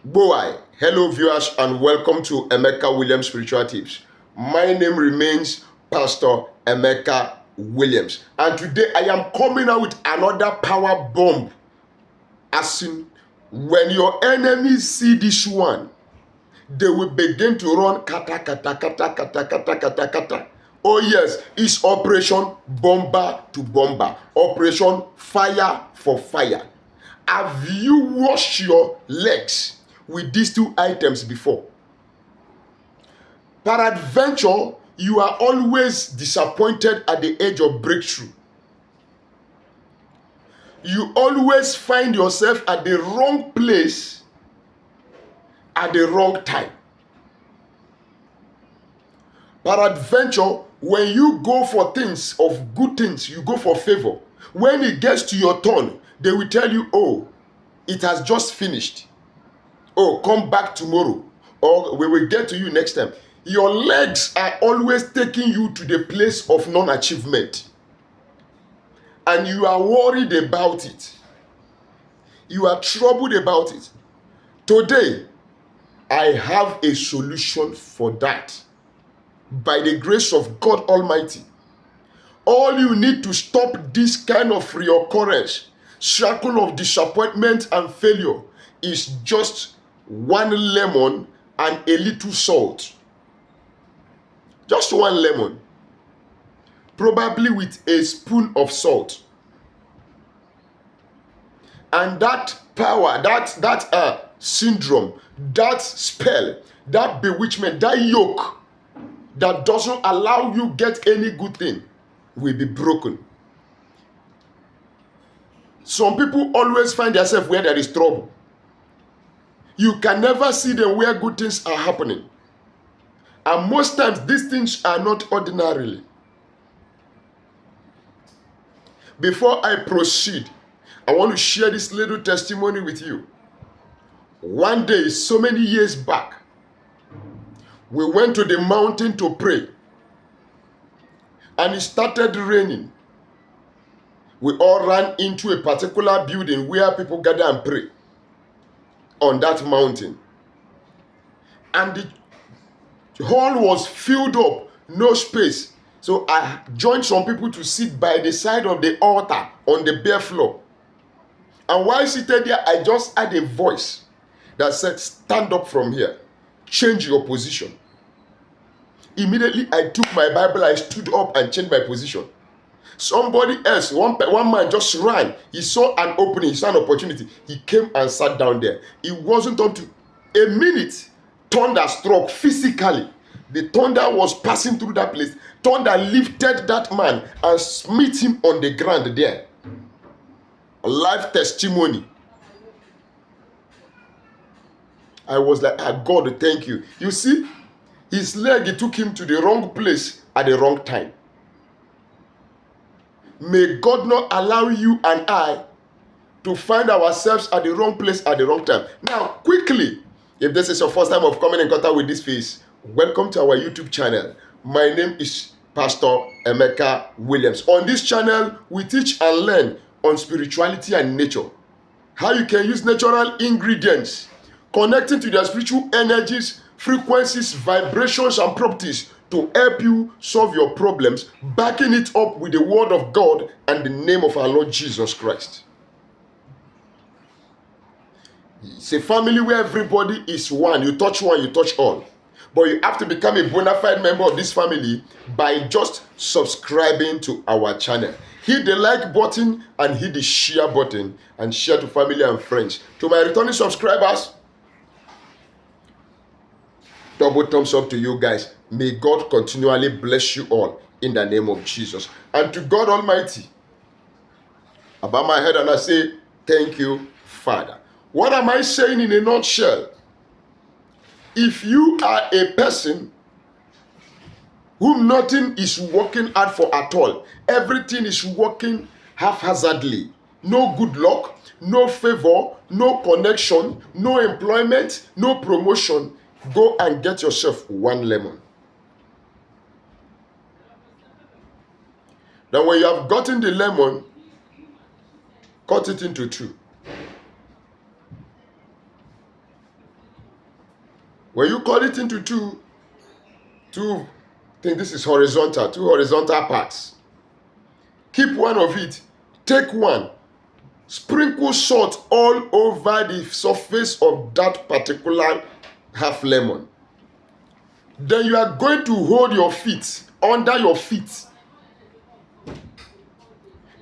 Boy, hello viewers and welcome to Emeka Williams Spiritual Tips. My name remains Pastor Emeka Williams, and today I am coming out with another power bomb. As in, when your enemies see this one, they will begin to run kata kata kata kata kata kata kata. Oh yes, it's Operation Bomber to Bomber, Operation Fire for Fire. Have you washed your legs with these two items before? Peradventure, you are always disappointed at the edge of breakthrough. You always find yourself at the wrong place at the wrong time. Peradventure, when you go for things of good things, you go for favor. When it gets to your turn, they will tell you, oh, it has just finished. Oh, come back tomorrow, or we will get to you next time. Your legs are always taking you to the place of non-achievement, and you are worried about it. You are troubled about it. Today, I have a solution for that. By the grace of God Almighty, all you need to stop this kind of reoccurrence, cycle of disappointment and failure, is just one lemon and a little salt. Just one lemon, probably with a spoon of salt. And that power, that syndrome, that spell, that bewitchment, that yoke that doesn't allow you get any good thing will be broken. Some people always find themselves where there is trouble. You can never see them where good things are happening. And most times, these things are not ordinarily. Before I proceed, I want to share this little testimony with you. One day, so many years back, we went to the mountain to pray. And it started raining. We all ran into a particular building where people gather and pray on that mountain. And the hall was filled up, no space. So I joined some people to sit by the side of the altar on the bare floor. And while seated there, I just had a voice that said, stand up from here, change your position. Immediately, I took my Bible, I stood up and changed my position. Somebody else, one man just ran. He saw an opening, he saw an opportunity. He came and sat down there. It wasn't up to a minute. Thunder struck physically. The thunder was passing through that place. Thunder lifted that man and smote him on the ground there. A life testimony. I was like, God, thank you. You see, his leg, it took him to the wrong place at the wrong time. May God not allow you and I to find ourselves at the wrong place at the wrong time. Now, quickly, if this is your first time of coming in contact with this face, welcome to our YouTube channel. My name is Pastor Emeka Williams. On this channel, we teach and learn on spirituality and nature. How you can use natural ingredients, connecting to their spiritual energies, frequencies, vibrations, and properties to help you solve your problems, backing it up with the word of God and the name of our Lord Jesus Christ. It's a family where everybody is one. You touch one, you touch all. But you have to become a bona fide member of this family by just subscribing to our channel. Hit the like button and hit the share button and share to family and friends. To my returning subscribers, double thumbs up to you guys. May God continually bless you all in the name of Jesus. And to God Almighty, I bow my head and I say, thank you, Father. What am I saying in a nutshell? If you are a person whom nothing is working out for at all, everything is working haphazardly, no good luck, no favor, no connection, no employment, no promotion, go and get yourself one lemon. Then when you have gotten the lemon, cut it into two. When you cut it into two, I think this is horizontal, two horizontal parts. Keep one of it. Take one. Sprinkle salt all over the surface of that particular half lemon. Then you are going to hold your feet, under your feet.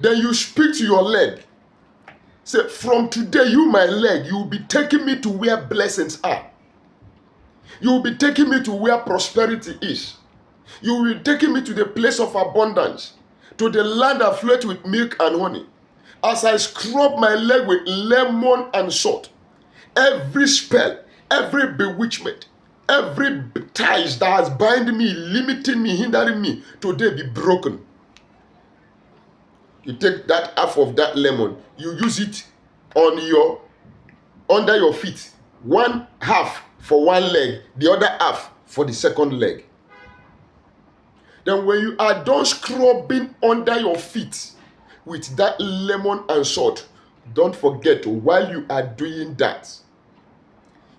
Then you speak to your leg. Say, from today, you, my leg, you will be taking me to where blessings are. You will be taking me to where prosperity is. You will be taking me to the place of abundance, to the land that flows with milk and honey. As I scrub my leg with lemon and salt, every spell, every bewitchment, every ties that has bound me, limiting me, hindering me, today be broken. You take that half of that lemon, you use it under your feet. One half for one leg, the other half for the second leg. Then when you are done scrubbing under your feet with that lemon and salt, don't forget, while you are doing that,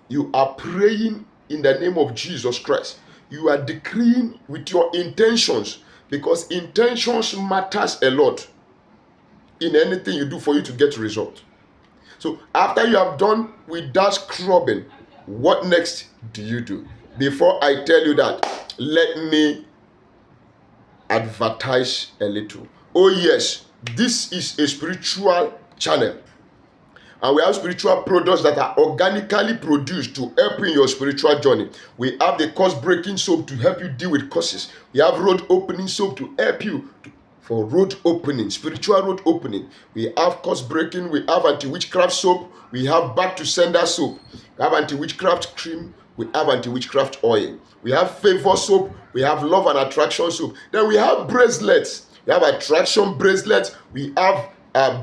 you are praying in the name of Jesus Christ. You are decreeing with your intentions, because intentions matters a lot in anything you do for you to get result. So after you have done with that scrubbing, what next do you do? Before I tell you that, let me advertise a little. Oh yes, this is a spiritual channel, and we have spiritual products that are organically produced to help you in your spiritual journey. We have the curse breaking soap to help you deal with curses. We have road opening soap to help you for road opening, spiritual road opening. We have curse breaking. We have anti-witchcraft soap. We have back to sender soap. We have anti-witchcraft cream. We have anti-witchcraft oil. We have favor soap. We have love and attraction soap. Then we have bracelets. We have attraction bracelets. We have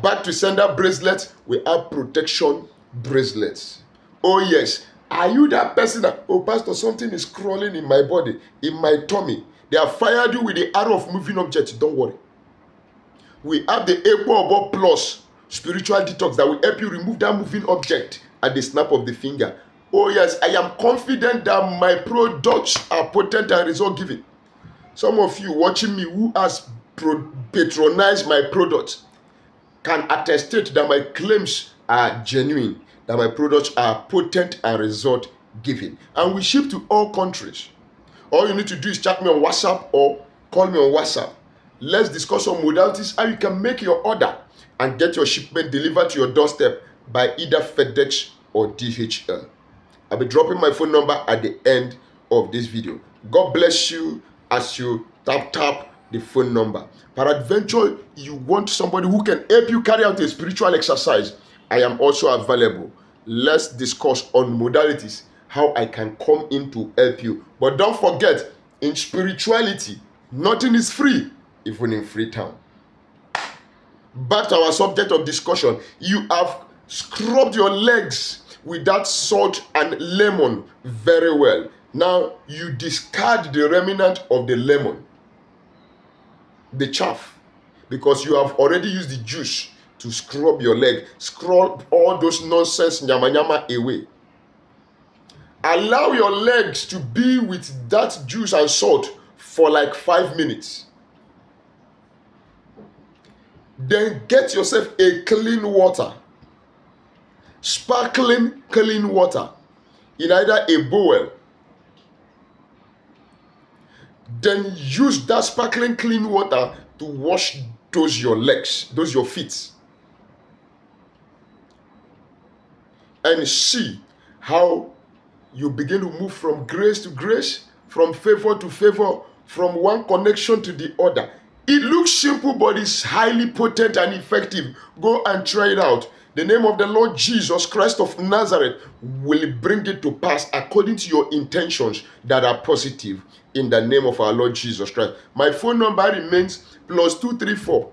back to sender bracelets. We have protection bracelets. Oh yes. Are you that person that, oh pastor, something is crawling in my body, in my tummy? They have fired you with the arrow of moving objects. Don't worry. We have the Equal Plus spiritual detox that will help you remove that moving object at the snap of the finger. Oh yes, I am confident that my products are potent and result giving. Some of you watching me who has patronized my products can attest that my claims are genuine, that my products are potent and result giving. And we ship to all countries. All you need to do is chat me on WhatsApp or call me on WhatsApp. Let's discuss on modalities how you can make your order and get your shipment delivered to your doorstep by either FedEx or DHL. I'll be dropping my phone number at the end of this video. God bless you as you tap the phone number. Peradventure, you want somebody who can help you carry out a spiritual exercise, I am also available. Let's discuss on modalities, how I can come in to help you. But don't forget, in spirituality, nothing is free, even in Freetown. Back to our subject of discussion. You have scrubbed your legs with that salt and lemon very well. Now you discard the remnant of the lemon, the chaff, because you have already used the juice to scrub your leg. Scrub all those nonsense nyama nyama away. Allow your legs to be with that juice and salt for like 5 minutes. Then get yourself a clean water, sparkling clean water, in either a bowl. Then use that sparkling clean water to wash those your legs, those your feet. And see how you begin to move from grace to grace, from favor to favor, from one connection to the other. It looks simple, but it's highly potent and effective. Go and try it out. The name of the Lord Jesus Christ of Nazareth will bring it to pass according to your intentions that are positive, in the name of our Lord Jesus Christ. My phone number remains +234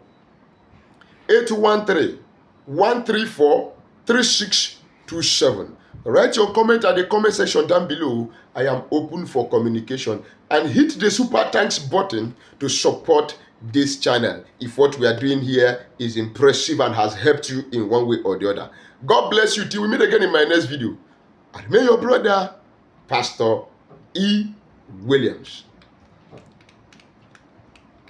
813 134 3627. Write your comment at the comment section down below. I am open for communication. And hit the super thanks button to support this channel if what we are doing here is impressive and has helped you in one way or the other. God bless you till we meet again in my next video. I remain your brother, Pastor E. Williams.